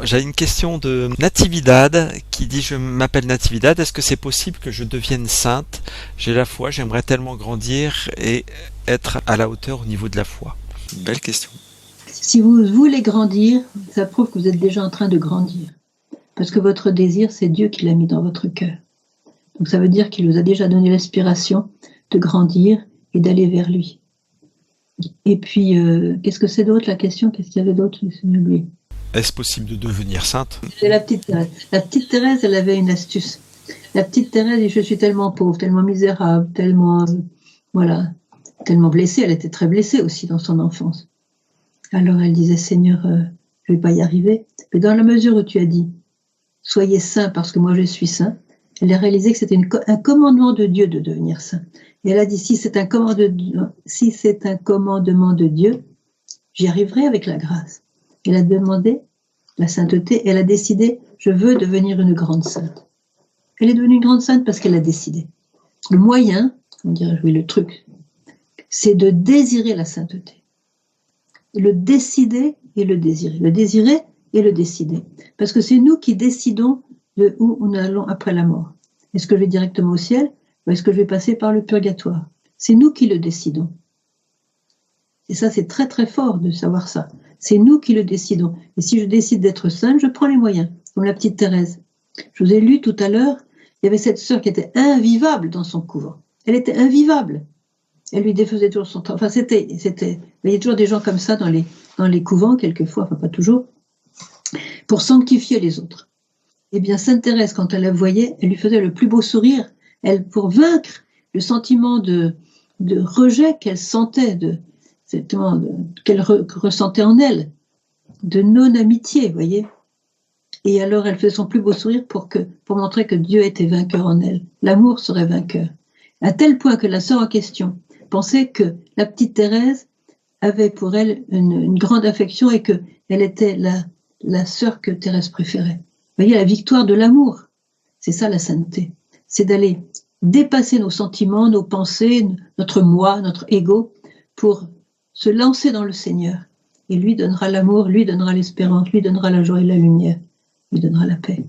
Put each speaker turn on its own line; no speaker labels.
J'ai une question de Natividad qui dit je m'appelle Natividad, est-ce que c'est possible que je devienne sainte? J'ai la foi, j'aimerais tellement grandir et être à la hauteur au niveau de la foi. Belle question.
Si vous voulez grandir, ça prouve que vous êtes déjà en train de grandir. Parce que votre désir, c'est Dieu qui l'a mis dans votre cœur. Donc ça veut dire qu'il vous a déjà donné l'inspiration de grandir et d'aller vers lui. Et puis, qu'est-ce que c'est d'autre la question? Qu'est-ce qu'il y avait d'autre? J'ai oublié.
Est-ce possible de devenir sainte?
C'est la petite Thérèse. La petite Thérèse, elle avait une astuce. La petite Thérèse dit, je suis tellement pauvre, tellement misérable, tellement, voilà, tellement blessée. Elle était très blessée aussi dans son enfance. Alors elle disait, Seigneur, je ne vais pas y arriver. Mais dans la mesure où tu as dit, soyez saints parce que moi je suis saint, elle a réalisé que c'était un commandement de Dieu de devenir saint. Et elle a dit, si c'est un commandement de Dieu, j'y arriverai avec la grâce. Elle a demandé la sainteté, elle a décidé, je veux devenir une grande sainte. Elle est devenue une grande sainte parce qu'elle a décidé. Le moyen, on dirait, oui, le truc, c'est de désirer la sainteté. Le décider et le désirer. Le désirer et le décider. Parce que c'est nous qui décidons de où nous allons après la mort. Est-ce que je vais directement au ciel ou est-ce que je vais passer par le purgatoire? C'est nous qui le décidons. Et ça, c'est très très fort de savoir ça. C'est nous qui le décidons. Et si je décide d'être sainte, je prends les moyens, comme la petite Thérèse. Je vous ai lu tout à l'heure, il y avait cette sœur qui était invivable dans son couvent. Elle était invivable. Elle lui défaisait toujours son temps. Enfin, il y a toujours des gens comme ça dans les couvents, quelquefois, enfin pas toujours, pour sanctifier les autres. Eh bien, Sainte Thérèse, quand elle la voyait, elle lui faisait le plus beau sourire, pour vaincre le sentiment de rejet qu'elle sentait, qu'elle ressentait en elle, de non-amitié, vous voyez. Et alors, elle faisait son plus beau sourire pour montrer que Dieu était vainqueur en elle. L'amour serait vainqueur. À tel point que la sœur en question pensait que la petite Thérèse avait pour elle une grande affection et qu'elle était la sœur que Thérèse préférait. Vous voyez, la victoire de l'amour, c'est ça la sainteté. C'est d'aller dépasser nos sentiments, nos pensées, notre moi, notre ego, pour se lancer dans le Seigneur. Et lui donnera l'amour, lui donnera l'espérance, lui donnera la joie et la lumière, lui donnera la paix.